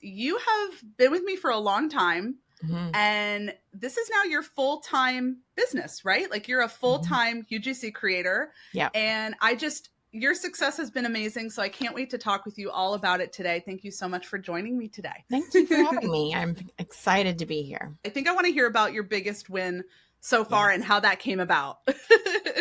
you have been with me for a long time. Mm-hmm. And this is now your full-time business, right? Like you're a full-time UGC creator. Yeah. And your success has been amazing. So I can't wait to talk with you all about it today. Thank you so much for joining me today. Thank you for having me. I'm excited to be here. I think I want to hear about your biggest win so far and how that came about.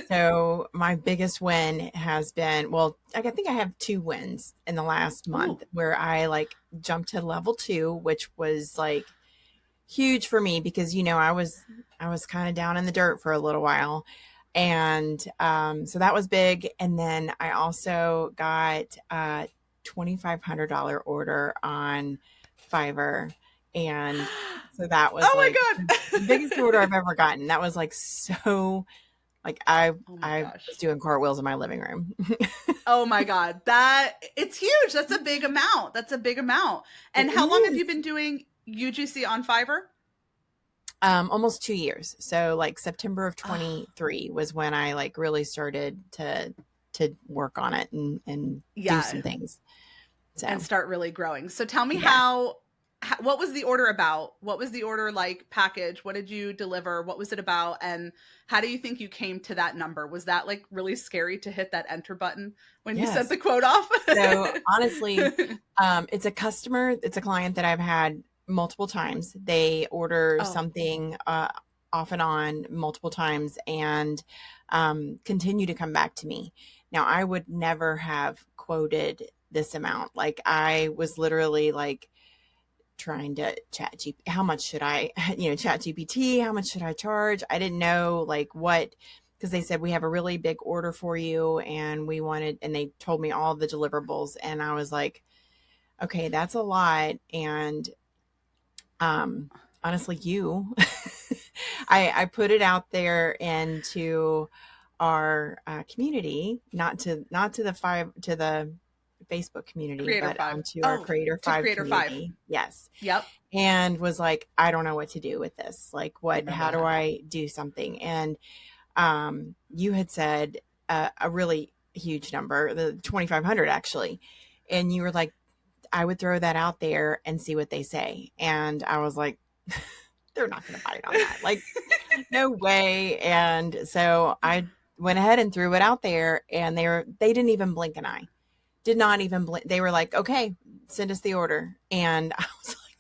So my biggest win has been, well, I think I have 2 wins in the last month where I like jumped to level 2, which was like huge for me because, you know, I was kind of down in the dirt for a little while. And so that was big. And then I also got a $2,500 order on Fiverr. And so that was my God, the biggest order I've ever gotten. That was like so like I was doing cartwheels in my living room. Oh my God, it's huge. That's a big amount. And how long have you been doing UGC on Fiverr? Almost 2 years. So like September of 23 was when I like really started to work on it and do some things. So. And start really growing. So tell me what was the order about? What was the order like package? What did you deliver? What was it about? And how do you think you came to that number? Was that like really scary to hit that enter button when you sent the quote off? So honestly, it's a client that I've had multiple times. They order something off and on multiple times and continue to come back to me. Now, I would never have quoted this amount. Like I was literally like trying to how much should I, chat GPT, how much should I charge? I didn't know like what, because they said we have a really big order for you and they told me all the deliverables. And I was like, okay, that's a lot. And honestly, I put it out there into our community, not to the Facebook community, but onto our Creator 5 community. Yes. Yep. And was like, I don't know what to do with this. Like how do I do something? And you had said a really huge number, the 2,500 actually. And you were like, I would throw that out there and see what they say. And I was like, they're not going to bite on that. Like, no way. And so I went ahead and threw it out there and they didn't even blink an eye. Did not even blink. They were like, okay, send us the order. And I was like,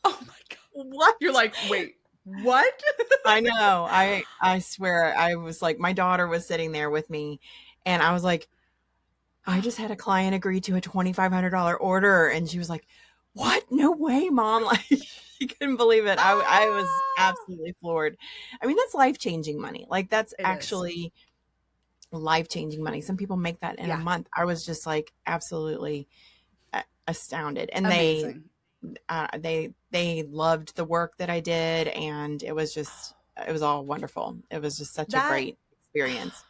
oh my God, what? You're like, wait, what? I know. I swear. I was like, my daughter was sitting there with me and I was like, I just had a client agree to a $2,500 order. And she was like, what? No way, Mom. Like she couldn't believe it. I was absolutely floored. I mean, that's life-changing money. Like that's actually life-changing money. Some people make that in a month. I was just like absolutely astounded. And amazing. they loved the work that I did. And it was all wonderful. It was just such a great experience.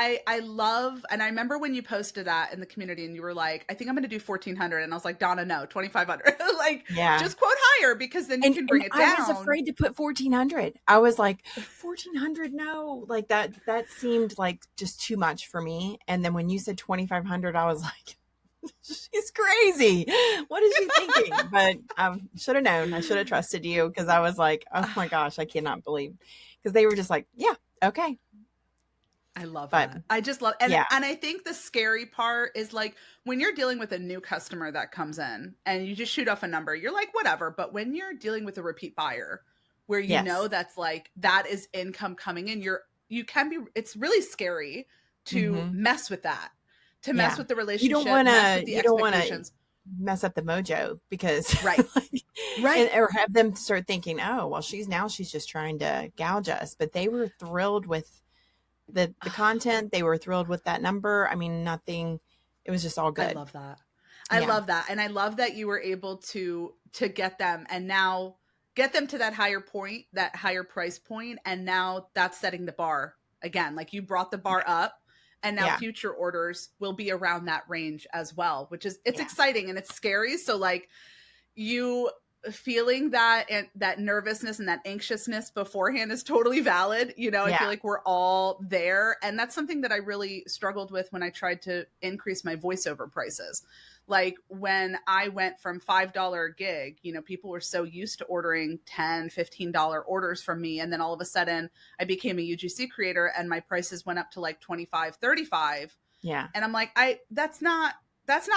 I love, and I remember when you posted that in the community and you were like, I think I'm going to do 1,400. And I was like, Donna, no, 2,500. Like, just quote higher because then you can bring it down. I was afraid to put 1,400. I was like, 1,400, no. Like that seemed like just too much for me. And then when you said 2,500, I was like, she's crazy. What is she thinking? But I should have known. I should have trusted you because I was like, oh my gosh, I cannot believe. Because they were just like, yeah, okay. I love that. I just love, and I think the scary part is like when you're dealing with a new customer that comes in and you just shoot off a number, you're like, whatever. But when you're dealing with a repeat buyer where you know that's like, that is income coming in, it's really scary to mess with that, to mess with the relationship. You don't want to mess up the mojo because right. or have them start thinking, oh, well, she's just trying to gouge us. But they were thrilled with the content. They were thrilled with that number. I mean, nothing, it was just all good. I love that. I love that. And I love that you were able to get them and now get them to that higher point, that higher price point. And now that's setting the bar again. Like you brought the bar up and now future orders will be around that range as well, which is, it's exciting and it's scary. So like you feeling that and that nervousness and that anxiousness beforehand is totally valid. I feel like we're all there. And that's something that I really struggled with when I tried to increase my voiceover prices. like when I went from $5 gig, you know, people were so used to ordering $10, $15 orders from me. And then all of a sudden I became a UGC creator and my prices went up to like 25, 35. Yeah. And I'm like, that's not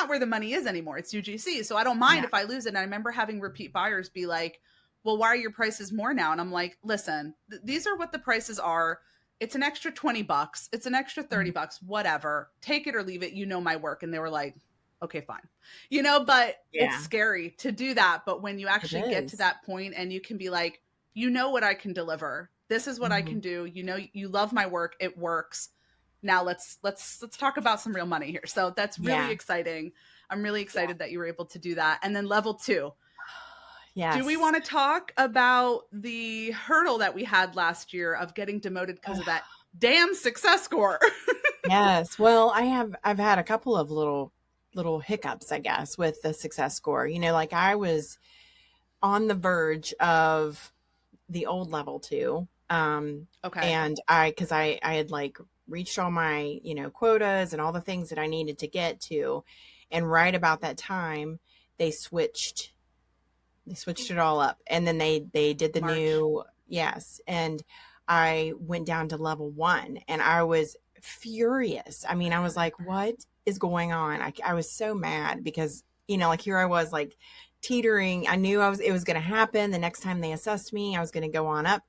where the money is anymore. It's UGC. So I don't mind if I lose it. And I remember having repeat buyers be like, well, why are your prices more now? And I'm like, listen, these are what the prices are. It's an extra $20. It's an extra $30, whatever. Take it or leave it. You know my work. And they were like, okay, fine. You know, but it's scary to do that. But when you actually get to that point and you can be like, you know what I can deliver. This is what I can do. You know, you love my work. It works. Now let's talk about some real money here. So that's really exciting. I'm really excited that you were able to do that. And then level 2. Yes. Do we want to talk about the hurdle that we had last year of getting demoted because of that damn success score? Yes. Well, I've had a couple of little hiccups, I guess, with the success score. You know, like I was on the verge of the old level 2. Okay. And cause I had like reached all my, you know, quotas and all the things that I needed to get to. And right about that time, they switched it all up. And then they did the March. new, yes. And I went down to level 1 and I was furious. I mean, I was like, what is going on? I was so mad because, you know, like here I was like teetering. I knew it was going to happen. The next time they assessed me, I was going to go on up,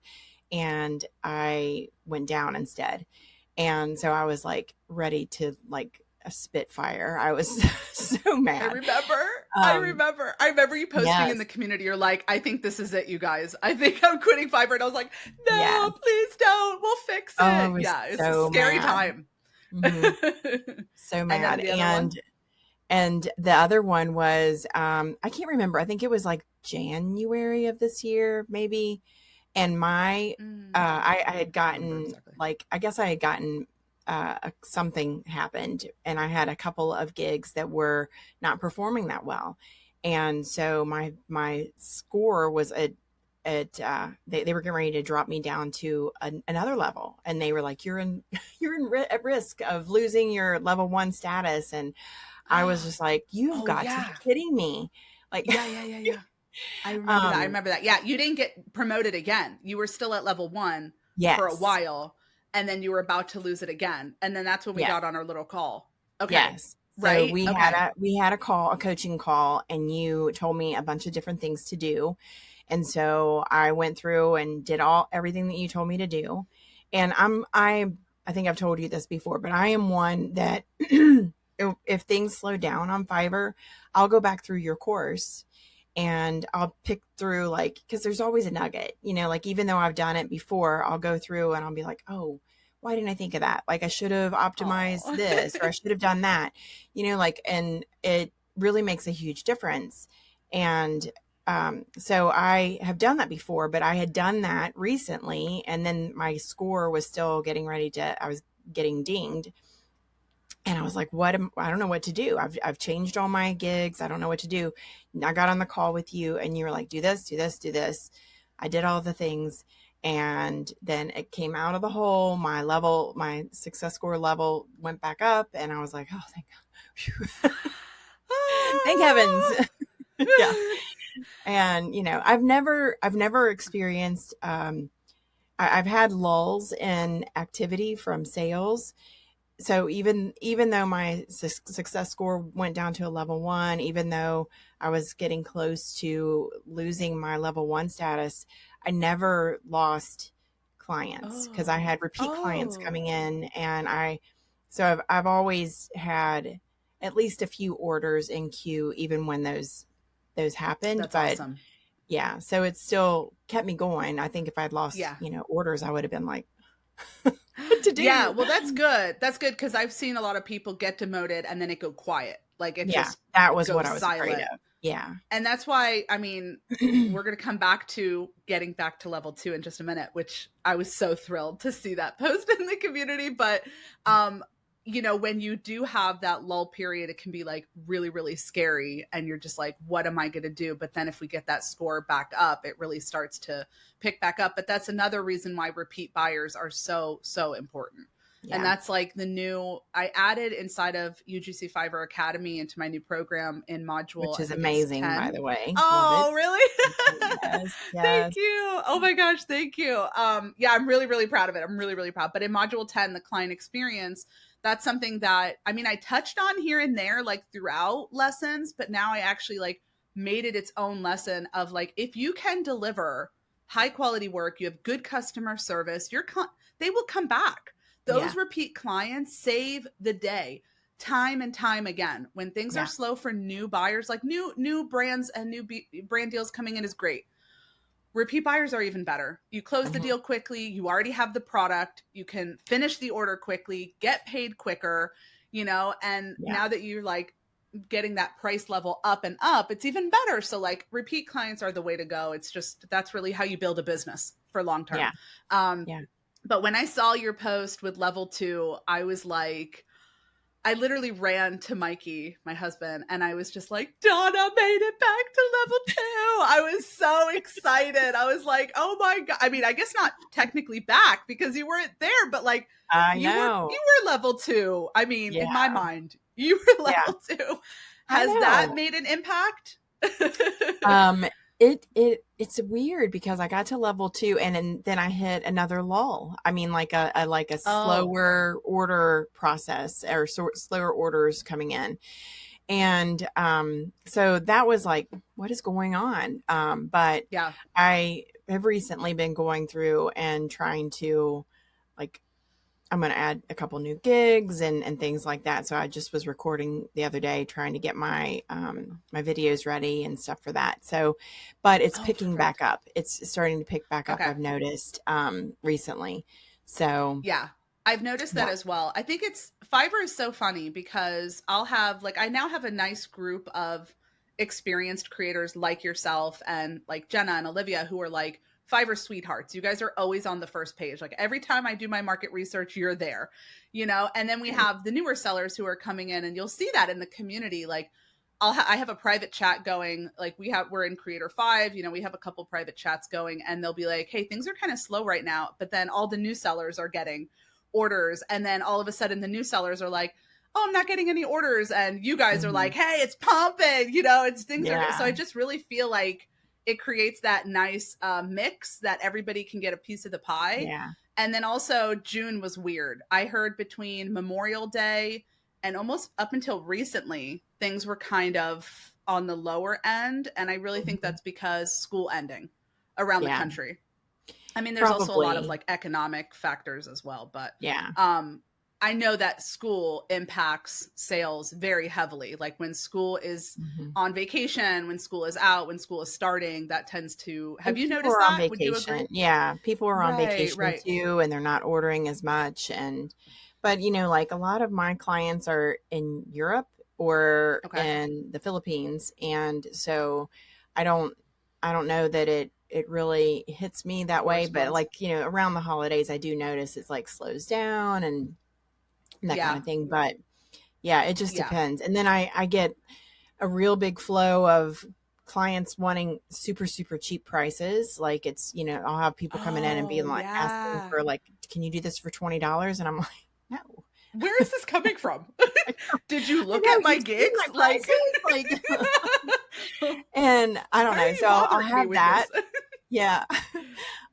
and I went down instead. And so I was like ready to like a spitfire. I was so mad. I remember you posting in the community. You're like, I think this is it, you guys. I think I'm quitting Fiverr. And I was like, no, please don't. We'll fix it. It's so a scary time. So mad. And the other one was, I can't remember. I think it was like January of this year, maybe. And my, I had gotten like, I guess I had gotten something happened, and I had a couple of gigs that were not performing that well. And so my score was they were getting ready to drop me down to another level. And they were like, you're at risk of losing your level 1 status. And I was just like, you've got to be kidding me. Like, yeah. I remember that. Yeah. You didn't get promoted again. You were still at level 1 for a while. And then you were about to lose it again. And then that's when we got on our little call. Okay. Yes. Right. So we had a coaching call, and you told me a bunch of different things to do. And so I went through and did everything that you told me to do. And I think I've told you this before, but I am one that if things slow down on Fiverr, I'll go back through your course and I'll pick through, like, because there's always a nugget, you know, like even though I've done it before, I'll go through and I'll be like, oh, why didn't I think of that? Like I should have optimized this, or I should have done that, you know, like, and it really makes a huge difference. And so I have done that before, but I had done that recently, and then my score was still I was getting dinged. And I was like, I don't know what to do. I've changed all my gigs. I don't know what to do. And I got on the call with you, and you were like, do this, do this, do this. I did all the things. And then it came out of the hole. My success score level went back up, and I was like, oh, thank God. Thank heavens. Yeah. And, you know, I've never experienced, I've had lulls in activity from sales. So even though my success score went down to a level 1, even though I was getting close to losing my level 1 status, I never lost clients because I had repeat clients coming in, and I've always had at least a few orders in queue, even when those happened. That's awesome. Yeah, so it still kept me going. I think if I'd lost, you know, orders, I would have been like, what to do? Yeah, well, that's good. That's good, because I've seen a lot of people get demoted and then it go quiet. Like it just that was goes what I was silent. afraid of. Yeah, and that's why, I mean, we're going to come back to getting back to level 2 in just a minute, which I was so thrilled to see that post in the community. But you know, when you do have that lull period, it can be like really, really scary. And you're just like, what am I going to do? But then if we get that score back up, it really starts to pick back up. But that's another reason why repeat buyers are so, so important. And that's like the new, I added inside of UGC Fiverr Academy into my new program in module, which I is think it's amazing, by 10. the way. Love it. Oh, really? Yes, Thank yes. you. Oh my gosh, thank you. Yeah, I'm really, really proud of it. I'm really, really proud. But in module 10, the client experience, that's something that, I mean, I touched on here and there, like throughout lessons, but now I actually like made it its own lesson of like, if you can deliver high quality work, you have good customer service, they will come back. Those repeat clients save the day time and time again. When things are slow for new buyers, like new brands and new brand deals coming in is great. Repeat buyers are even better. You close the deal quickly. You already have the product. You can finish the order quickly, get paid quicker, and now that you're like getting that price level up and up, it's even better. So like repeat clients are the way to go. It's just, that's really how you build a business for long term. But when I saw your post with level 2, I was like, I literally ran to Mikey, my husband, and I was just like, Donna made it back to level 2. I was so excited. I was like, oh my God. I mean, I guess not technically back because you weren't there, but like you were level 2. I mean, in my mind, you were level 2. Has that made an impact? It's weird because I got to level 2 and then I hit another lull. I mean, like a slower order process or slower orders coming in. And so that was like, what is going on? But I have recently been going through and trying to like, I'm going to add a couple new gigs and things like that. So I just was recording the other day, trying to get my, my videos ready and stuff for that. So, but it's picking back up. It's starting to pick back up. I've noticed, recently. So yeah, I've noticed that as well. I think Fiverr is so funny because I now have a nice group of experienced creators like yourself and like Jenna and Olivia who are like Fiverr sweethearts. You guys are always on the first page. Like every time I do my market research, you're there, and then we have the newer sellers who are coming in and you'll see that in the community. Like I have a private chat going, like we're in Creator 5, we have a couple private chats going and they'll be like, hey, things are kind of slow right now. But then all the new sellers are getting orders. And then all of a sudden the new sellers are like, oh, I'm not getting any orders. And you guys are like, hey, it's pumping, it's things are. So I just really feel like it creates that nice mix that everybody can get a piece of the pie. Yeah. And then also June was weird. I heard between Memorial Day and almost up until recently, things were kind of on the lower end. And I really think that's because school ending around the country. I mean, there's also a lot of like economic factors as well, but I know that school impacts sales very heavily. Like when school is on vacation, when school is out, when school is starting, that tends to, have you noticed that? Would you agree? Yeah. People are on vacation too, and they're not ordering as much. But like a lot of my clients are in Europe or in the Philippines. And so I don't know that it really hits me that way, but like, around the holidays, I do notice it's like slows down and that kind of thing. But yeah, it just depends. And then I get a real big flow of clients wanting super, super cheap prices. Like it's, I'll have people coming in and being like asking for like, can you do this for $20? And I'm like, no. Where is this coming from? Did you look at my gigs? Like and I don't know. So I'll have that. Yeah.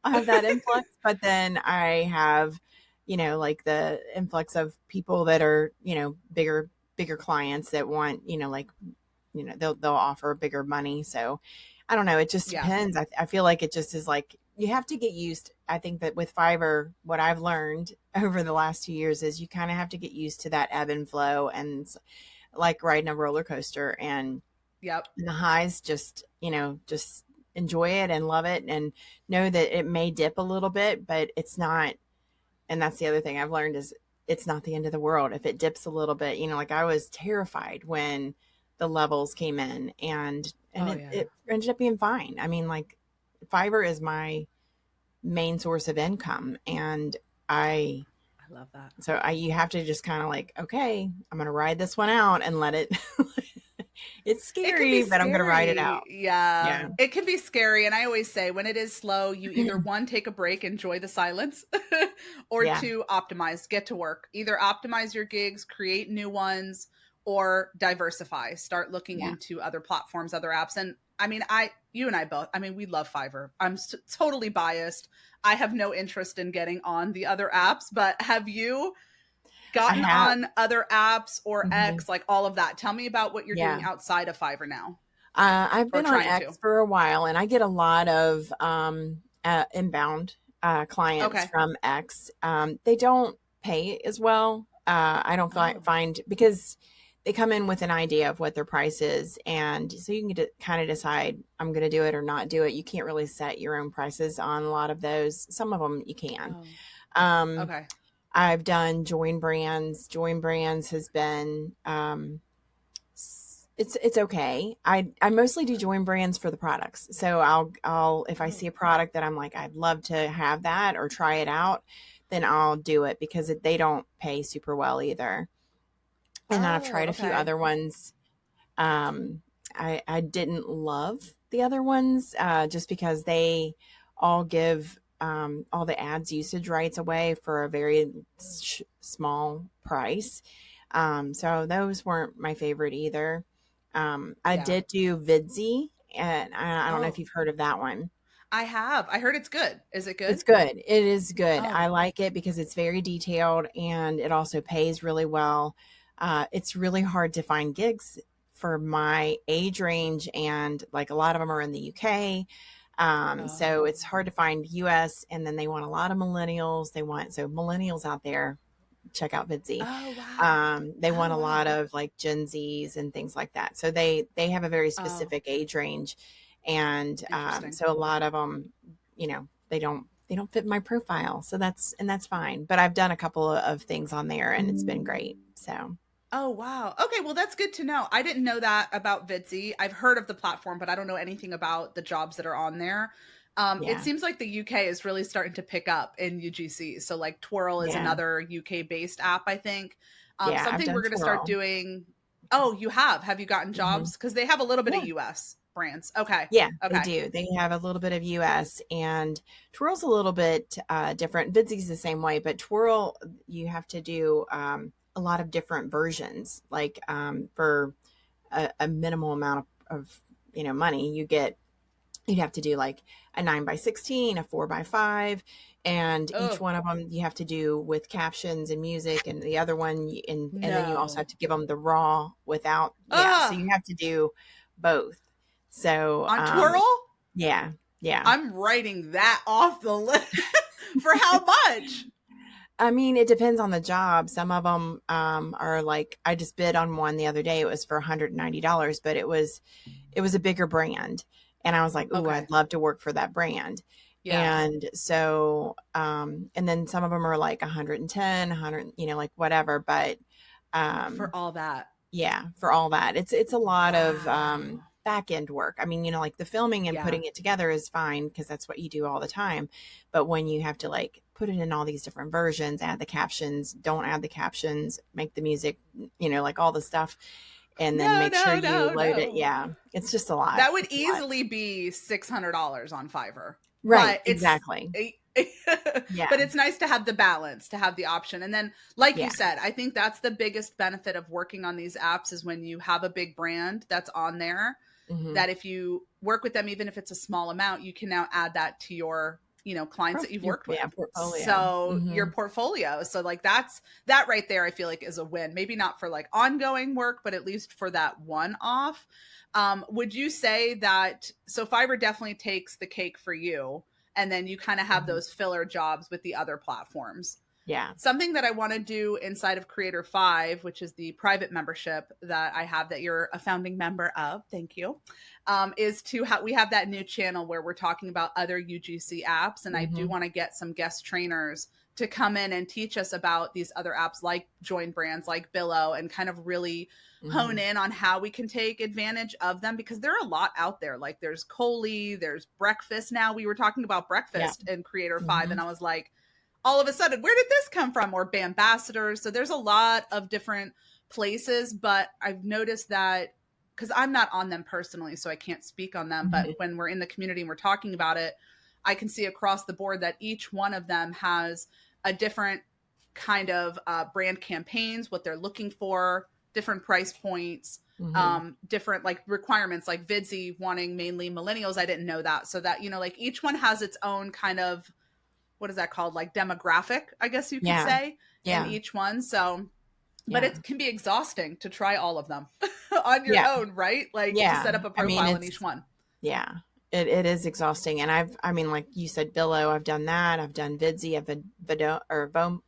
I'll have that influx, but then I have, like the influx of people that are, bigger clients that want, they'll offer bigger money. So I don't know. It just depends. I feel like it just is like, you have to get used. I think that with Fiverr, what I've learned over the last 2 years is you kind of have to get used to that ebb and flow, and like riding a roller coaster, and the highs, just enjoy it and love it and know that it may dip a little bit, but it's not. And that's the other thing I've learned is it's not the end of the world. If it dips a little bit, like I was terrified when the levels came in and it ended up being fine. I mean, like Fiverr is my main source of income, and I love that. So you have to just kind of like, okay, I'm going to ride this one out and let it It's It can be scary, but I'm going to ride it scary. out. Yeah. Yeah. It can be scary. And I always say when it is slow, you either one, take a break, enjoy the silence, or Yeah. two, optimize, get to work. Either optimize your gigs, create new ones, or diversify. Start looking Yeah. into other platforms, other apps. And I mean, you and I both, I mean, we love Fiverr. I'm totally biased. I have no interest in getting on the other apps, but have you I gotten have. on other apps or Mhm. X, like all of that? Tell me about what you're doing Yeah. outside of Fiverr now, I've or been on trying to. X for a while, and I get a lot of inbound clients Okay. from X. They don't pay as well. I don't Oh. find because they come in with an idea of what their price is, and so you can kind of decide I'm going to do it or not do it. You can't really set your own prices on a lot of those. Some of them you can. Oh. Um, Okay. I've done JoinBrands. JoinBrands has been it's okay. I mostly do JoinBrands for the products. So I'll if I Oh. see a product that I'm like I'd love to have that or try it out, then I'll do it because they don't pay super well either. And then I've Oh, tried a few okay. other ones. Um, I didn't love the other ones just because they all give all the ads usage rights away for a very small price. So those weren't my favorite either. I Yeah. did do Vidsy, and I don't know if Oh, you've heard of that one. I have. I heard it's good. Is it good? It's good. It is good. I Oh. like it because it's very detailed and it also pays really well. It's really hard to find gigs for my age range, and like a lot of them are in the UK. So Oh. it's hard to find US, and then they want a lot of millennials. So millennials out there, check out Vidsy. Oh, wow. They want Oh, a lot wow. of like Gen Zs and things like that. So they have a very Oh, specific age range, and interesting. so a lot of them, they don't fit my profile. So that's fine. But I've done a couple of things on there, and it's been great. So Oh, wow. Okay, well, that's good to know. I didn't know that about Vidsy. I've heard of the platform, but I don't know anything about the jobs that are on there. It yeah, seems like the UK is really starting to pick up in UGC. So, like, Twirl is yeah, another UK based app, I think. yeah. I've Something we're done going to start Twirl. doing. Oh, you have? Have you gotten Hmm. jobs? Because they have a little bit of Yeah. US brands. Okay. Yeah, they Okay. do. They have a little bit of US, and Twirl's a little bit different. Vidsy's the same way, but Twirl, you have to do a lot of different versions. Like for a minimal amount of money, you'd have to do like a 9 by 16, a 4 by 5, and each Oh, one of them you have to do with captions and music, and the other one, and then you also have no. to give them the raw without. Yeah, so Ah, you have to do both. So on Twirl? yeah, yeah. I'm writing that off the list. For how much? I mean, it depends on the job. Some of them are like I just bid on one the other day. It was for $190, but it was a bigger brand, and I was like, "Ooh, Okay. I'd love to work for that brand." Yeah. And so, and then some of them are like 110, 100, like whatever. But For um, all that. yeah, for all that, it's a lot of Wow. back end work. I mean, like the filming and Yeah. putting it together is fine because that's what you do all the time. But when you have to like put it in all these different versions, add the captions, don't add the captions, make the music, like all the stuff, and then No, make sure no, you no, load it. no. Yeah, it's just a lot. That would It's a lot. easily be $600 on Fiverr. Right, But it's exactly. but Yeah, it's nice to have the balance, to have the option. And then like you yeah, said, I think that's the biggest benefit of working on these apps is when you have a big brand that's on there, hmm, that if you work with them, even if it's a small amount, you can now add that to your clients that you've worked with, yeah, portfolio. so your Hmm. portfolio. So like that right there, I feel like is a win. Maybe not for like ongoing work, but at least for that one off. Would you say that, so Fiverr definitely takes the cake for you, and then you kind of have Hmm. those filler jobs with the other platforms? Yeah. Something that I want to do inside of Creator 5, which is the private membership that I have, that you're a founding member of, thank you, is to we have that new channel where we're talking about other UGC apps. And I do Hmm. want to get some guest trainers to come in and teach us about these other apps like JoinBrands, like Billow, and kind of really hone Hmm. in on how we can take advantage of them, because there are a lot out there. Like there's Coley, there's Breakfast. Now we were talking about Yeah. Breakfast in Creator 5, Hmm. and I was like, all of a sudden, where did this come from? Or Bambassadors. So there's a lot of different places, but I've noticed that because I'm not on them personally, so I can't speak on them. But when we're in the community and we're talking about it, I can see across the board that each one of them has a different kind of brand campaigns, what they're looking for, different price points, different like requirements, like Vidsy wanting mainly millennials. I didn't know that. So that, you know, like each one has its own kind of, what is that called? Like demographic, I guess you could say, in each one. So, but it can be exhausting to try all of them on your own, right? Like to set up a profile in each one. Yeah. It is exhausting. And I mean, like you said, Billo, I've done that. I've done Vidsy, I've been Vidovo.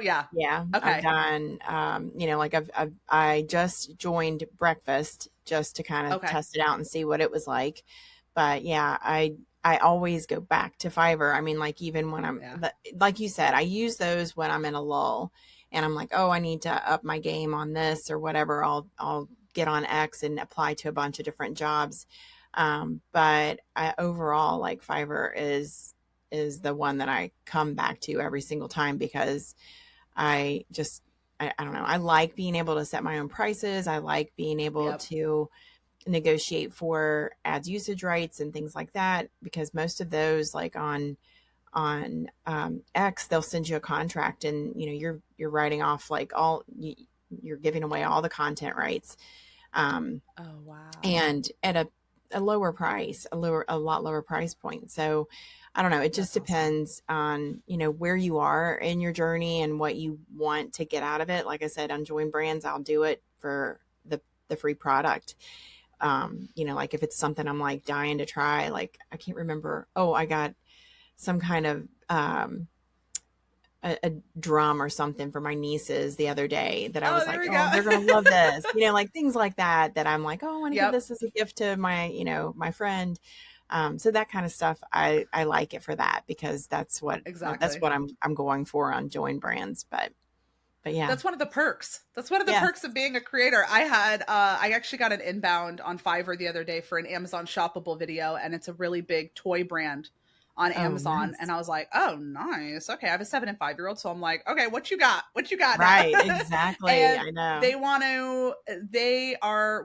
Yeah. Yeah. Okay. I've done, you know, like I just joined Breakfast just to kind of test it out and see what it was like. But yeah, I always go back to Fiverr. I mean, like even when I'm, like you said, I use those when I'm in a lull and I'm like, oh, I need to up my game on this or whatever. I'll get on X and apply to a bunch of different jobs. But overall, like Fiverr is the one that I come back to every single time because I don't know. I like being able to set my own prices. I like being able to negotiate for ads usage rights and things like that, because most of those, like on X, they'll send you a contract and, you know, you're writing off like you're giving away all the content rights. Oh, wow. And at a lower price, a lot lower price point. So I don't know. It just depends on, you know, where you are in your journey and what you want to get out of it. Like I said, on JoinBrands, I'll do it for the free product. You know, like if it's something I'm like dying to try, like I can't remember. Oh, I got some kind of, a drum or something for my nieces the other day that I was like, oh, they're going to love this, you know, like things like that I'm like, oh, I want to give this as a gift to my, you know, my friend. So that kind of stuff, I like it for that because that's what I'm going for on JoinBrands. But yeah, that's one of the perks. That's one of the perks of being a creator. I actually got an inbound on Fiverr the other day for an Amazon shoppable video, and it's a really big toy brand on Amazon. Nice. And I was like, oh, nice. Okay. I have a 7 and 5-year-old. So I'm like, okay, what you got? Right. Exactly. I know.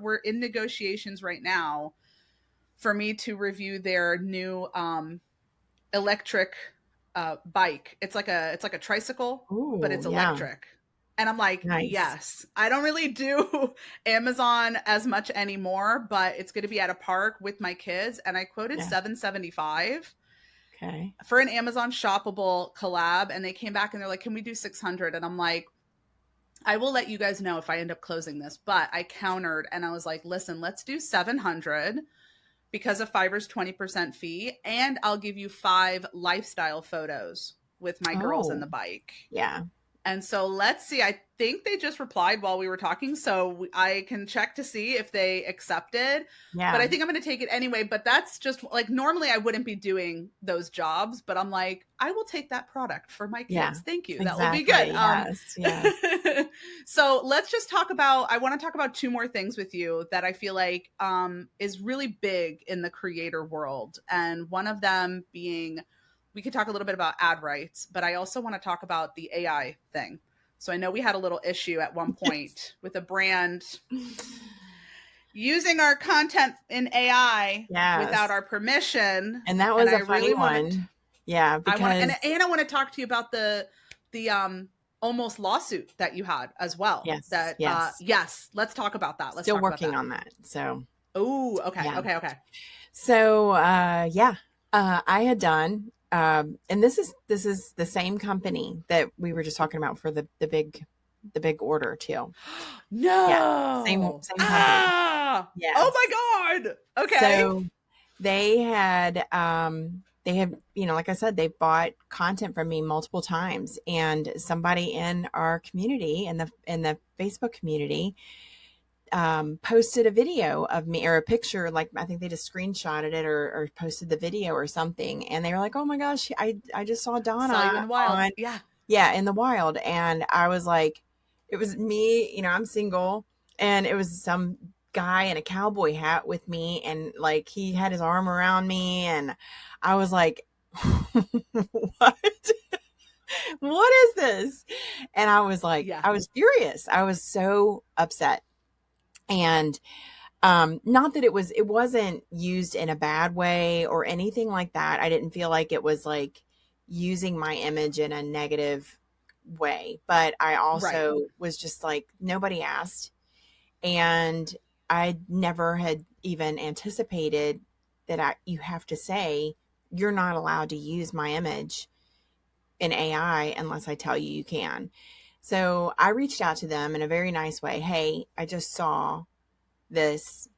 We're in negotiations right now for me to review their new electric bike. It's like a tricycle, but it's electric. And I'm like, yes, I don't really do Amazon as much anymore, but it's going to be at a park with my kids. And I quoted $775 for an Amazon shoppable collab. And they came back and they're like, can we do 600? And I'm like, I will let you guys know if I end up closing this, but I countered and I was like, listen, let's do 700 because of Fiverr's 20% fee. And I'll give you 5 lifestyle photos with my girls in the bike. Yeah. And so let's see. I think they just replied while we were talking, so I can check to see if they accepted. Yeah. But I think I'm going to take it anyway. But that's just like, normally I wouldn't be doing those jobs, but I'm like, I will take that product for my kids. Yeah, thank you. Exactly. That will be good. Yes. So let's just talk about, I want to talk about 2 more things with you that I feel like is really big in the creator world. And one of them being, we could talk a little bit about ad rights, but I also want to talk about the AI thing. So I know we had a little issue at one point with a brand using our content in AI without our permission. And that was a funny one. Yeah. Because I want to talk to you about the almost lawsuit that you had as well. Yes. Yes. Let's talk about that. Still working on that. So. Oh, okay. Yeah. Okay. So, I had done, and this is the same company that we were just talking about for the big order too. No. Yeah, same company. Yes. Oh my God. Okay. So they had, you know, like I said, they bought content from me multiple times, and somebody in our community, in the Facebook community, posted a video of me, or a picture, like I think they just screenshotted it or posted the video or something, and they were like, oh my gosh, I just saw Donna saw you in the wild. In the wild. And I was like, it was me, you know, I'm single, and it was some guy in a cowboy hat with me, and like he had his arm around me, and I was like, what? What is this? And I was like, Yeah. I was furious. I was so upset. And not that it wasn't used in a bad way or anything like that. I didn't feel like it was like using my image in a negative way, but I Right. also was just like, nobody asked. And I never had even anticipated that you have to say, you're not allowed to use my image in AI unless I tell you you can. So I reached out to them in a very nice way. Hey, I just saw this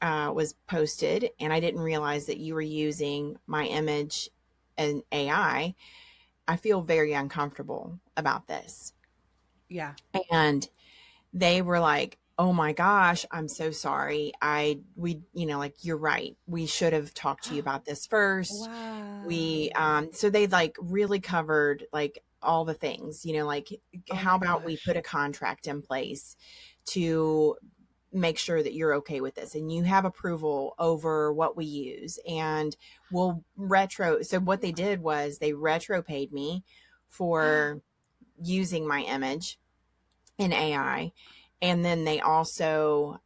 was posted and I didn't realize that you were using my image and AI. I feel very uncomfortable about this. Yeah. And they were like, oh my gosh, I'm so sorry. Like, you're right. We should have talked to you about this first. Wow. So they like really covered like all the things, like, Oh how my about we gosh. put a contract in place to make sure that you're okay with this and you have approval over what we use, and we'll retro. So what they did was they retro paid me for using my image in AI. And then they also,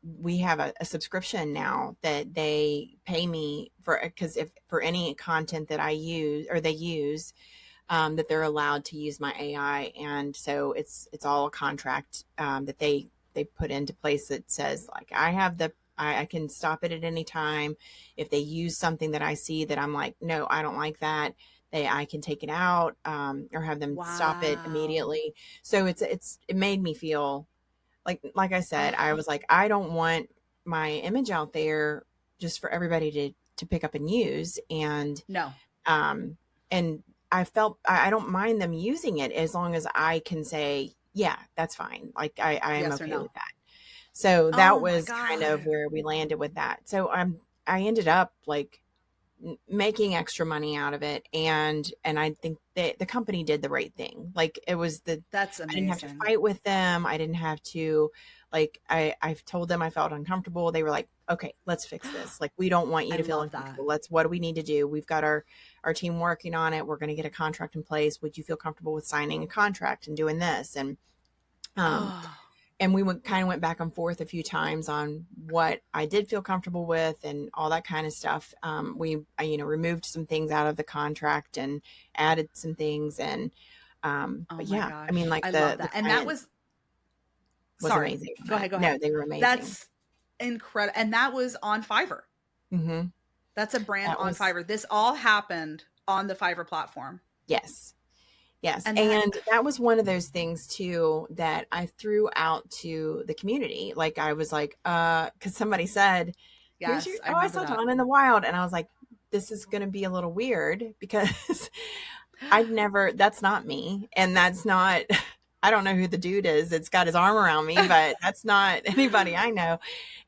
we have a subscription now that they pay me for, because if for any content that I use or they use, that they're allowed to use my AI. And so it's all a contract, that they put into place that says like, I can stop it at any time. If they use something that I see that I'm like, no, I don't like that, I can take it out, or have them stop it Wow. immediately. So it made me feel like I said, I was like, I don't want my image out there just for everybody to pick up and use. No. Um, and I felt I don't mind them using it as long as I can say, yeah, that's fine. Like I am Yes or okay no. with that. So that Oh my was kind of God. where we landed with that. So I ended up like making extra money out of it, and I think the company did the right thing. Like it was That's I didn't have to amazing. fight with them. I didn't have to, like, I've told them I felt uncomfortable. They were like, okay, let's fix this. Like, we don't want you I to feel love that. uncomfortable. What do we need to do? We've got our team working on it. We're going to get a contract in place. Would you feel comfortable with signing a contract and doing this? Um, Oh, and we kind of went back and forth a few times on what I did feel comfortable with and all that kind of stuff. I removed some things out of the contract and added some things. And, oh but my yeah, I mean, gosh. like I love the that. And that client was, was sorry, amazing on go that. ahead, go ahead. No, they were amazing. That's incredible. And that was on Fiverr. Hmm. That's a brand That on was, Fiverr. This all happened on the Fiverr platform. yes. Yes. And that, And that was one of those things too that I threw out to the community. Like I was like, cause somebody said, yes, I I remember saw that. Donna in the wild. And I was like, this is going to be a little weird because that's not me. And that's not, I don't know who the dude is. It's got his arm around me, but that's not anybody I know.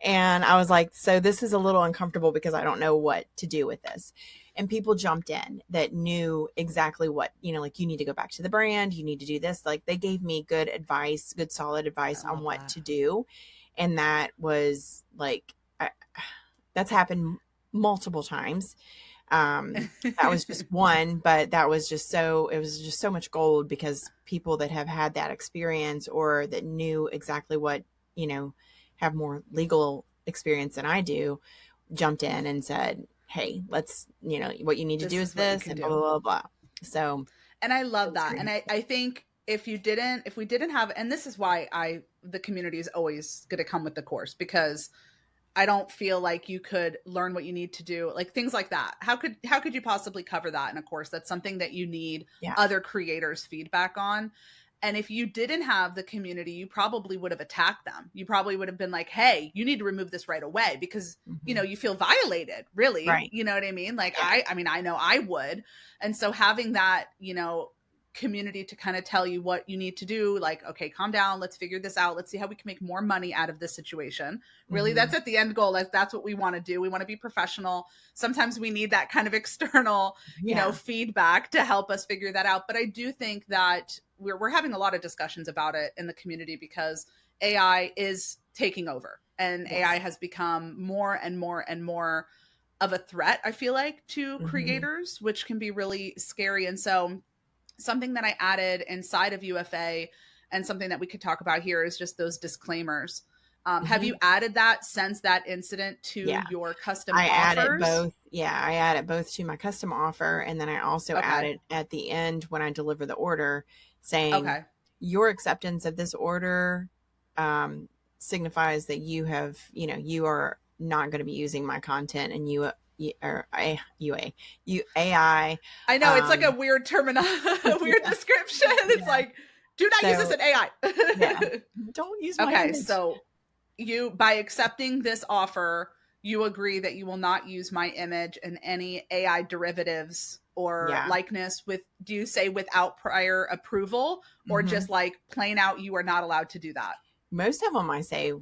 And I was like, so this is a little uncomfortable because I don't know what to do with this. And people jumped in that knew exactly what, like, you need to go back to the brand, you need to do this. Like they gave me good advice, good solid I advice on love what that. to do. And that was like, that's happened multiple times. That was just one, but it was just so much gold because people that have had that experience or that knew exactly what, have more legal experience than I do, jumped in and said, hey, let's, what you need to do This is is what you this can and blah, do. blah, blah, blah. So And I it love was that. very And helpful. I think if we didn't have, and this is why the community is always going to come with the course, because I don't feel like you could learn what you need to do, like things like that. How could you possibly cover that in a course? That's something that you need Yeah. other creators' feedback on. And if you didn't have the community, you probably would have attacked them. You probably would have been like, "Hey, you need to remove this right away because, Hmm. you feel violated, really." Right. You know what I mean? Like Yeah. I mean, I know I would. And so having that, community to kind of tell you what you need to do, like, okay, calm down, let's figure this out, let's see how we can make more money out of this situation. Really, Hmm. that's at the end goal. That's what we want to do. We want to be professional. Sometimes we need that kind of external, Yeah. feedback to help us figure that out. But I do think that we're having a lot of discussions about it in the community because AI is taking over, and Yes. AI has become more and more and more of a threat, I feel like, to Mm-hmm. creators, which can be really scary. And so something that I added inside of UFA and something that we could talk about here is just those disclaimers. Have Mm-hmm. you added that since that incident to Yeah. your custom I add it offers? both. Yeah, I add it both to my custom offer. And then I also add Okay. it at the end when I deliver the order saying, Okay. your acceptance of this order um, signifies that you have, you are not going to be using my content and you AI. I know it's like a Um, weird a weird yeah, description. It's yeah. like, do not use this So, in yeah, AI. don't use my Okay, image. so you, by accepting this offer, you agree that you will not use my image in any AI derivatives or Yeah. likeness with, do you say without prior approval, or Hmm. just like plain out you are not allowed to do that? Most of them I say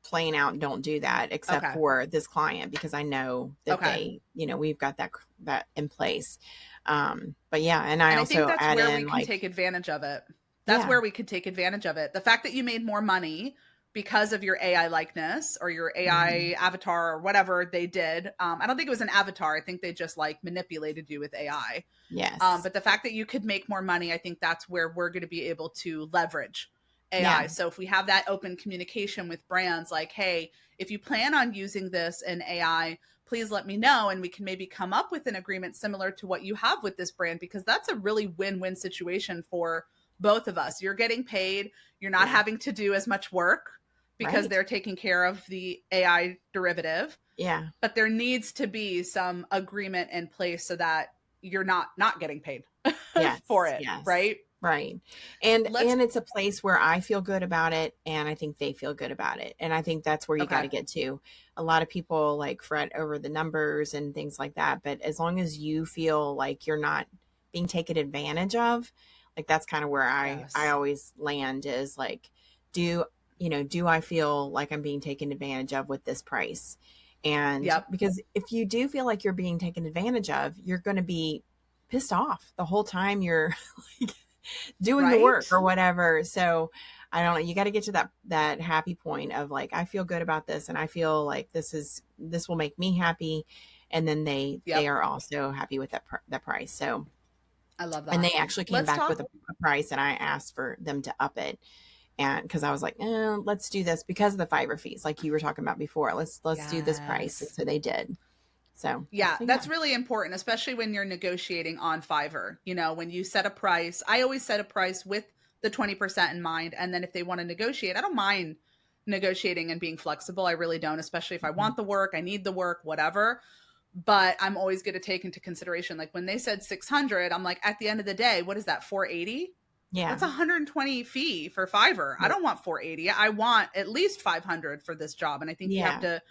plain out don't do that except Okay. for this client because I know that Okay. they, we've got that in place. But yeah, and I And I think also that's add where we in can like, take advantage of it. That's yeah. where we could take advantage of it. The fact that you made more money because of your AI likeness or your Hmm. AI avatar or whatever they did. I don't think it was an avatar. I think they just like manipulated you with AI. Yes. But the fact that you could make more money, I think that's where we're going to be able to leverage Yeah. AI. So if we have that open communication with brands like, hey, if you plan on using this in AI, please let me know. And we can maybe come up with an agreement similar to what you have with this brand, because that's a really win-win situation for both of us. You're getting paid, you're not Yeah. having to do as much work because Right. they're taking care of the AI derivative. Yeah. But there needs to be some agreement in place so that you're not getting paid for Yes. it, Yes. right? Right. And Let's it's a place where I feel good about it and I think they feel good about it. And I think that's where you got Okay. to get to. A lot of people like fret over the numbers and things like that, but as long as you feel like you're not being taken advantage of, like that's kind of where I Yes. always land is like, do do I feel like I'm being taken advantage of with this price? And Yep. because if you do feel like you're being taken advantage of, you're going to be pissed off the whole time you're like doing the Right? work or whatever. So I don't know. You got to get to that happy point of like, I feel good about this and I feel like this will make me happy. And then they Yep. are also happy with that price. So, I love and that. they actually came Let's back talk. with a price and I asked for them to up it. And cause I was like, let's do this because of the Fiverr fees. Like you were talking about before, let's do this price. And Yes. so they did. Yeah, So yeah. that's really important, especially when you're negotiating on Fiverr. You know, when you set a price, I always set a price with the 20% in mind. And then if they want to negotiate, I don't mind negotiating and being flexible. I really don't, especially if I Mhm. want the work, I need the work, whatever. But I'm always going to take into consideration, like when they said 600, I'm like, at the end of the day, what is that, 480? Yeah. That's 120 fee for Fiverr. I Right. don't want 480. I want at least 500 for this job. And I think you have Yeah. to,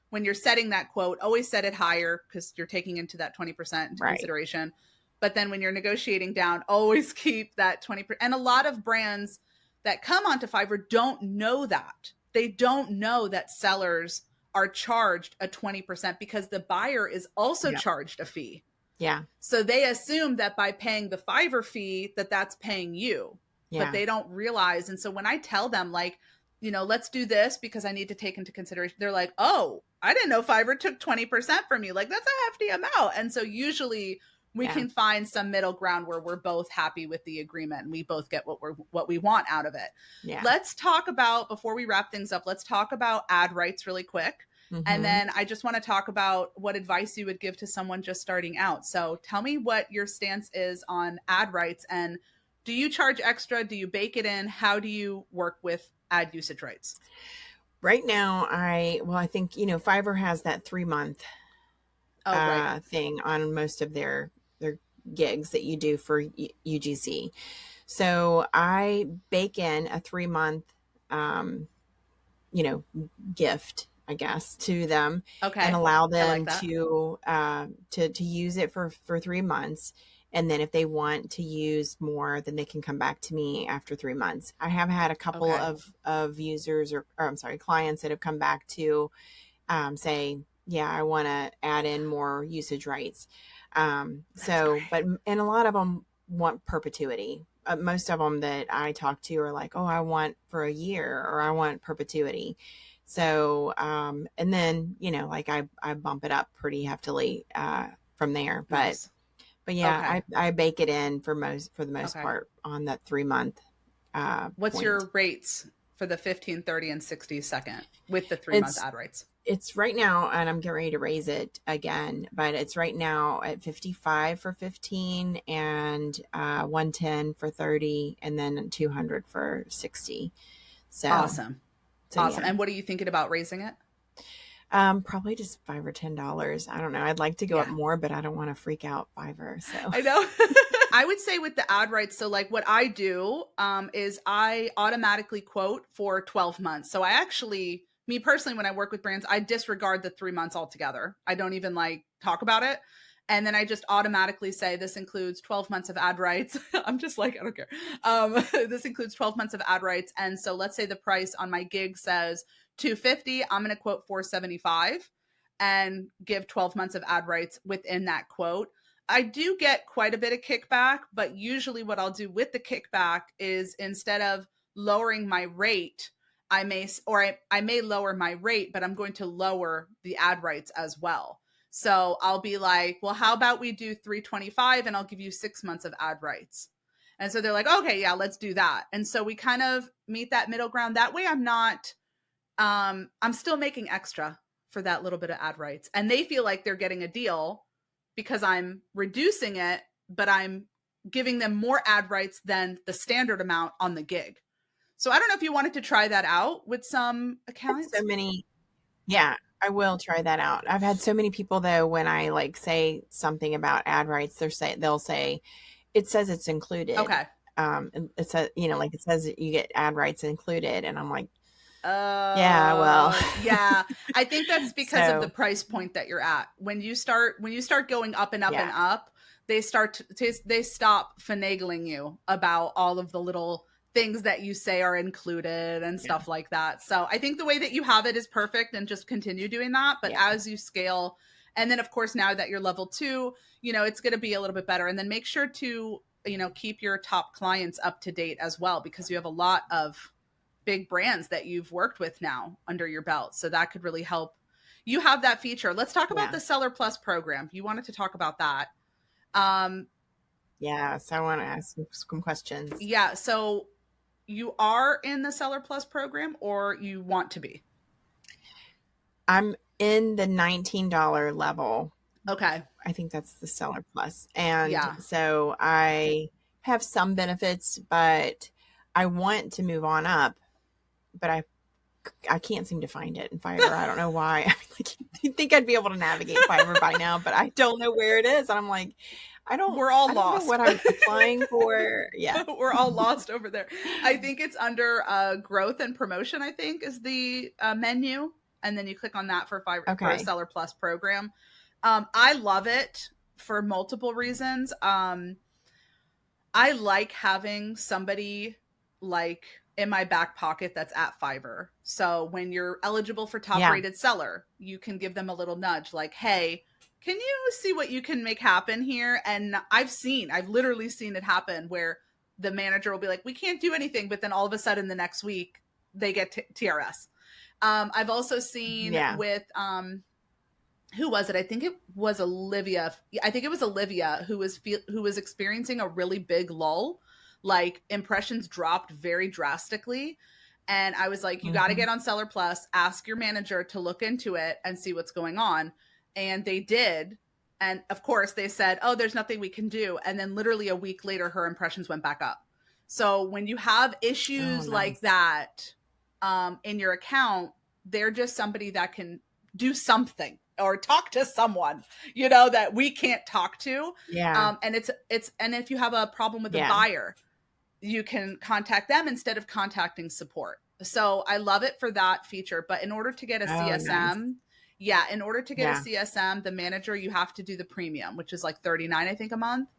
when you're setting that quote, always set it higher because you're taking into that 20% into Right. consideration. But then when you're negotiating down, always keep that 20%. And a lot of brands that come onto Fiverr don't know that. They don't know that sellers are charged a 20% because the buyer is also Yeah. charged a fee. Yeah. So they assume that by paying the Fiverr fee, that that's paying you, but Yeah. they don't realize. And so when I tell them, like, you know, let's do this because I need to take into consideration, they're like, oh, I didn't know Fiverr took 20% from you. Like, that's a hefty amount. And so usually we Yeah. can find some middle ground where we're both happy with the agreement and we both get what we want out of it. Yeah. Let's talk about, before we wrap things up, let's talk about ad rights really quick. And Hmm. then I just want to talk about what advice you would give to someone just starting out. So tell me what your stance is on ad rights, and do you charge extra? Do you bake it in? How do you work with ad usage rights? Right now, I think, Fiverr has that 3 month Oh, right. thing on most of their gigs that you do for UGC. So I bake in a 3 month, um, you know, gift, I guess, to them and Okay. allow I like them that. to use it for 3 months. And then if they want to use more, then they can come back to me after 3 months. I have had a couple Okay. of users or I'm sorry, clients that have come back to say, yeah, I want to add in more usage rights. That's great. And a lot of them want perpetuity. Most of them that I talk to are like, oh, I want for a year or I want perpetuity. So, and then, like I bump it up pretty heftily, from there, Nice. but yeah, Okay. I bake it in for the most Okay. part on that 3 month, What's point. your rates for the 15, 30, and 60 second with the 3 month It's ad rates? It's right now, and I'm getting ready to raise it again, but it's right now at 55 for 15 and 110 for 30 and then 200 for 60. Awesome. Awesome. Yeah. And what are you thinking about raising it? Probably just $5 or $10. I don't know. I'd like to go up Yeah. more, but I don't want to freak out Fiverr. So I know. I would say with the ad rights, so like what I do is I automatically quote for 12 months. So I actually, me personally, when I work with brands, I disregard the 3 months altogether. I don't even like talk about it. And then I just automatically say this includes 12 months of ad rights. I'm just like, I don't care. This includes 12 months of ad rights. And so let's say the price on my gig says $250. I'm going to quote $475 and give 12 months of ad rights within that quote. I do get quite a bit of kickback, but usually what I'll do with the kickback is instead of lowering my rate, I may lower my rate, but I'm going to lower the ad rights as well. So I'll be like, well, how about we do 325 and I'll give you 6 months of ad rights. And so they're like, okay, yeah, let's do that. And so we kind of meet that middle ground. That way I'm not, I'm still making extra for that little bit of ad rights. And they feel like they're getting a deal because I'm reducing it, but I'm giving them more ad rights than the standard amount on the gig. So I don't know if you wanted to try that out with some accounts. so many. Yeah, I will try that out. I've had so many people though, when I like say something about ad rights, they'll say, it says it's included. Okay. And it says, like it says you get ad rights included. And I'm like, yeah, well, yeah. I think that's because of the so price point that you're at. When you start going up and up and up, they stop finagling you about all of the little things that you say are included and stuff like that. So I think the way that you have it is perfect, and just continue doing that. But as you scale, and then of course, now that you're level 2, it's going to be a little bit better. And then make sure to, keep your top clients up to date as well, because you have a lot of big brands that you've worked with now under your belt. So that could really help you have that feature. Let's talk about the Seller Plus program. You wanted to talk about that. So I want to ask some questions. Yeah. So you are in the Seller Plus program, or you want to be? I'm in the $19 level. Okay. I think that's the Seller Plus. And so I have some benefits, but I want to move on up, but I can't seem to find it in Fiverr. I don't know why. You'd think I'd be able to navigate Fiverr by now, but I don't know where it is. And I'm like, we're all lost. Know what I'm applying for. Yeah. We're all lost over there. I think it's under growth and promotion, I think is the menu. And then you click on that for Fiverr, for a Seller Plus program. I love it for multiple reasons. I like having somebody like in my back pocket that's at Fiverr. So when you're eligible for top rated seller, you can give them a little nudge like, hey, can you see what you can make happen here? And I've literally seen it happen where the manager will be like, we can't do anything. But then all of a sudden the next week they get TRS. I've also seen with, who was it? I think it was Olivia. I think it was Olivia who was experiencing a really big lull. Like impressions dropped very drastically. And I was like, you got to get on Seller Plus, ask your manager to look into it and see what's going on. And they did. And of course they said, oh, there's nothing we can do. And then literally a week later, her impressions went back up. So when you have issues like that in your account, they're just somebody that can do something or talk to someone, that we can't talk to. Yeah. And and if you have a problem with a buyer, you can contact them instead of contacting support. So I love it for that feature. But in order to get a CSM, in order to get a CSM, the manager, you have to do the premium, which is like $39, I think, a month,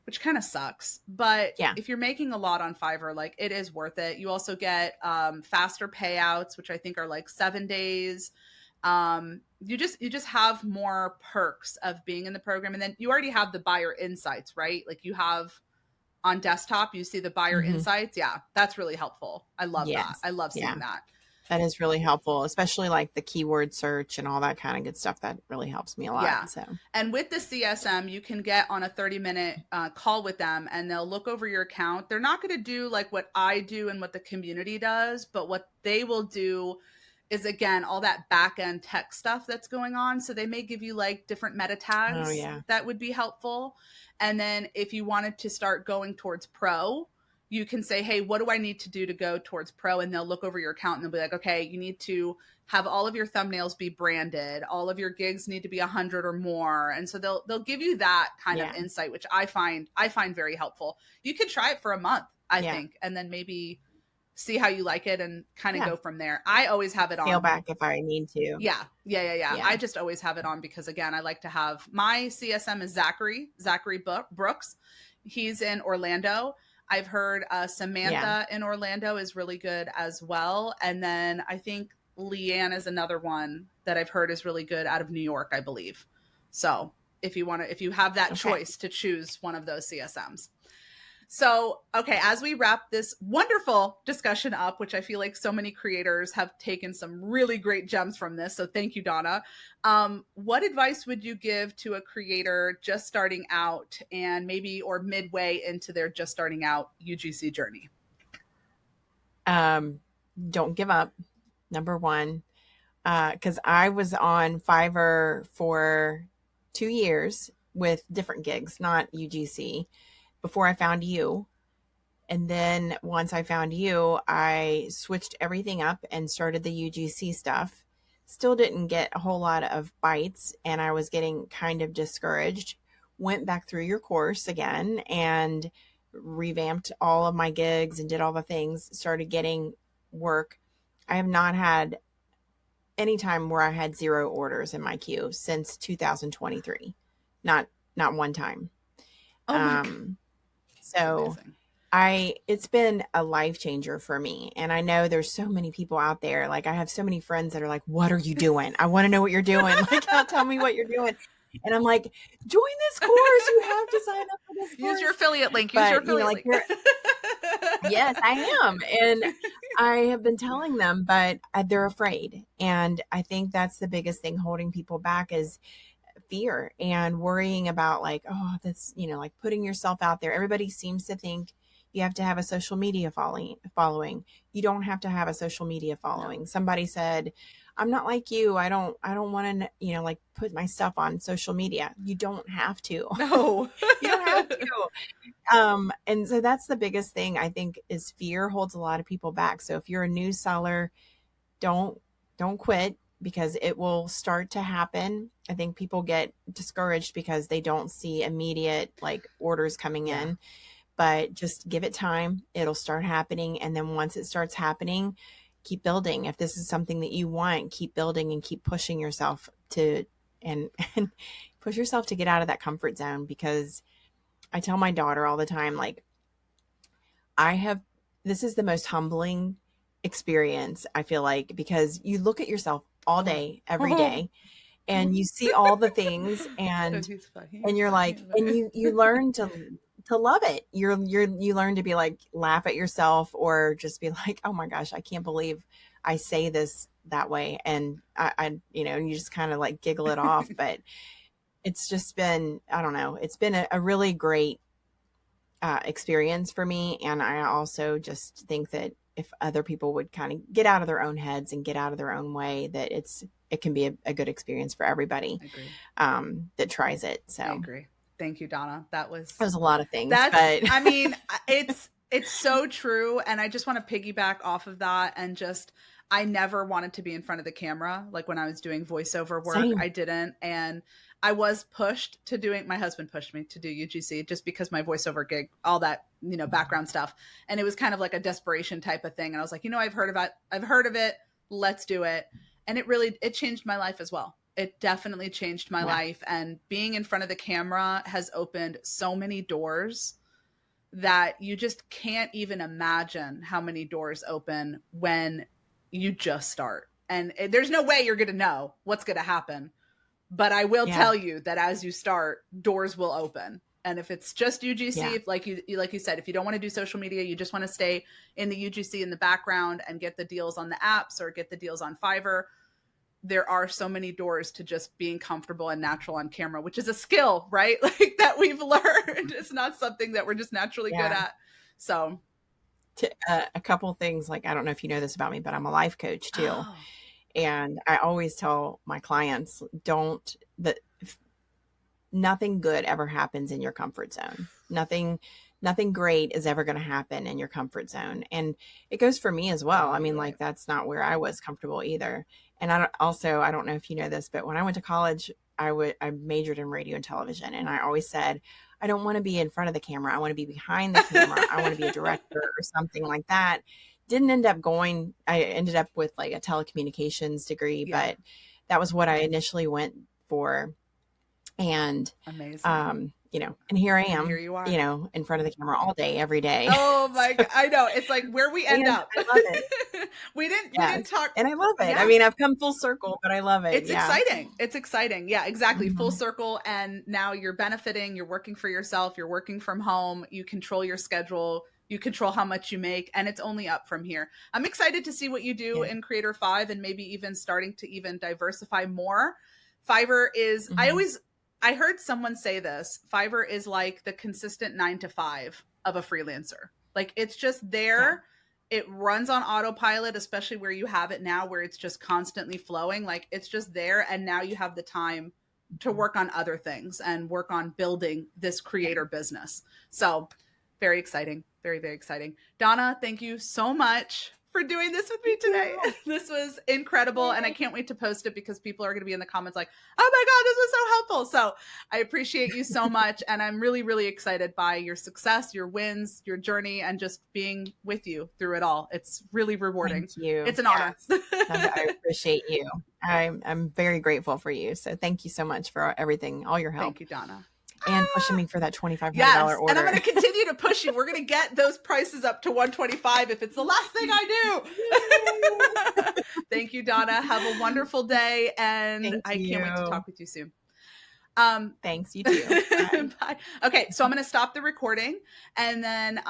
which kind of sucks. But if you're making a lot on Fiverr, like it is worth it. You also get faster payouts, which I think are like 7 days. You just have more perks of being in the program. And then you already have the buyer insights, right? Like you have on desktop, you see the buyer insights. Yeah, that's really helpful. I love that. I love seeing that. That is really helpful, especially like the keyword search and all that kind of good stuff. That really helps me a lot. Yeah. So, And with the CSM, you can get on a 30-minute call with them and they'll look over your account. They're not going to do like what I do and what the community does, but what they will do is, again, all that back end tech stuff that's going on. So they may give you like different meta oh tags yeah, that would be helpful. And then if you wanted to start going towards pro, you can say, hey, what do I need to do to go towards pro? And they'll look over your account and they'll be like, okay, you need to have all of your thumbnails be branded. All of your gigs need to be 100 or more. And so they'll give you that kind of insight, which I find very helpful. You could try it for a month, I think, and then maybe see how you like it and kind of go from there. I always have it on. Scale back if I need to. Yeah. I just always have it on because, again, I like to have my CSM is Zachary Brooks. He's in Orlando. I've heard Samantha in Orlando is really good as well. And then I think Leanne is another one that I've heard is really good out of New York, I believe. So if you have that choice to choose one of those CSMs. So, okay, as we wrap this wonderful discussion up, which I feel like so many creators have taken some really great gems from this. So thank you, Donna. What advice would you give to a creator just starting out and maybe or midway into their just starting out UGC journey? Don't give up. Number one, because I was on Fiverr for 2 years with different gigs, not UGC, before I found you. And then once I found you, I switched everything up and started the UGC stuff. Still didn't get a whole lot of bites, and I was getting kind of discouraged. Went back through your course again and revamped all of my gigs and did all the things, started getting work. I have not had any time where I had 0 orders in my queue since 2023. Not one time. Oh my God. So it's been a life changer for me. And I know there's so many people out there. Like I have so many friends that are like, what are you doing? I want to know what you're doing. Like, tell me what you're doing. And I'm like, join this course. You have to sign up for this course. Use your affiliate link. Link. Yes, I am. And I have been telling them, but they're afraid. And I think that's the biggest thing holding people back is fear and worrying about like, oh, that's, like putting yourself out there. Everybody seems to think you have to have a social media following. You don't have to have a social media following. No. Somebody said, I'm not like you. I don't want to, like put my stuff on social media. You don't have to. No, you don't have to. And so that's the biggest thing I think is fear holds a lot of people back. So if you're a new seller, don't quit because it will start to happen. I think people get discouraged because they don't see immediate like orders coming in, but just give it time. It'll start happening. And then once it starts happening, keep building. If this is something that you want, keep building and keep pushing yourself to, and push yourself to get out of that comfort zone. Because I tell my daughter all the time, like this is the most humbling experience, I feel like, because you look at yourself all day, every day, and you see all the things and you're like, and you learn to love it. You learn to be like, laugh at yourself or just be like, oh my gosh, I can't believe I say this that way. And I you just kind of like giggle it off, but it's just been, I don't know, it's been a really great experience for me. And I also just think that if other people would kind of get out of their own heads and get out of their own way, that it can be a good experience for everybody that tries it. So I agree. Thank you, Donna. That was a lot of things. I mean, it's so true. And I just want to piggyback off of that. And I never wanted to be in front of the camera. Like when I was doing voiceover work, I didn't. And I was pushed to my husband pushed me to do UGC just because my voiceover gig, all that, background stuff. And it was kind of like a desperation type of thing. And I was like, I've heard of it. Let's do it. And it changed my life as well. It definitely changed my life. And being in front of the camera has opened so many doors that you just can't even imagine how many doors open when you just start. And there's no way you're going to know what's going to happen. But I will tell you that as you start, doors will open. And if it's just UGC, Yeah. if, like you said, if you don't want to do social media, you just want to stay in the UGC in the background and get the deals on the apps or get the deals on Fiverr, there are so many doors to just being comfortable and natural on camera, which is a skill, right? Like that we've learned. It's not something that we're just naturally good at. So a couple things, like, I don't know if you know this about me, but I'm a life coach too. Oh. And I always tell my clients, nothing good ever happens in your comfort zone. Nothing great is ever going to happen in your comfort zone. And it goes for me as well. I mean, like, that's not where I was comfortable either. And I don't know if you know this, but when I went to college, I majored in radio and television. And I always said, I don't want to be in front of the camera. I want to be behind the camera. I want to be a director or something like that. Didn't end up going. I ended up with like a telecommunications degree, but that was what I initially went for. And amazing. And here I am, here you are, in front of the camera all day, every day. Oh my God. I know. It's like where we end up. I love it. we didn't talk. And I love it. Yeah. I mean, I've come full circle, but I love it. It's exciting. It's exciting. Yeah, exactly. Mm-hmm. Full circle. And now you're benefiting, you're working for yourself, you're working from home, you control your schedule, you control how much you make, and it's only up from here. I'm excited to see what you do in Creator 5 and maybe even starting to even diversify more. Fiverr is, I heard someone say this, Fiverr is like the consistent 9 to 5 of a freelancer. Like it's just there. Yeah. It runs on autopilot, especially where you have it now, where it's just constantly flowing. Like it's just there. And now you have the time to work on other things and work on building this creator business. So very exciting. Very, very exciting. Donna, thank you so much for doing this with me today. This was incredible. And I can't wait to post it because people are going to be in the comments like, oh my God, this was so helpful. So I appreciate you so much. And I'm really, really excited by your success, your wins, your journey, and just being with you through it all. It's really rewarding. Thank you. It's an honor. I appreciate you. I'm very grateful for you. So thank you so much for everything, all your help. Thank you, Donna. And pushing me for that $2,500 order. And I'm going to continue to push you. We're going to get those prices up to $125 if it's the last thing I do. Thank you, Donna. Have a wonderful day. And I can't wait to talk with you soon. Thanks, you too. Bye. Okay, so I'm going to stop the recording. And then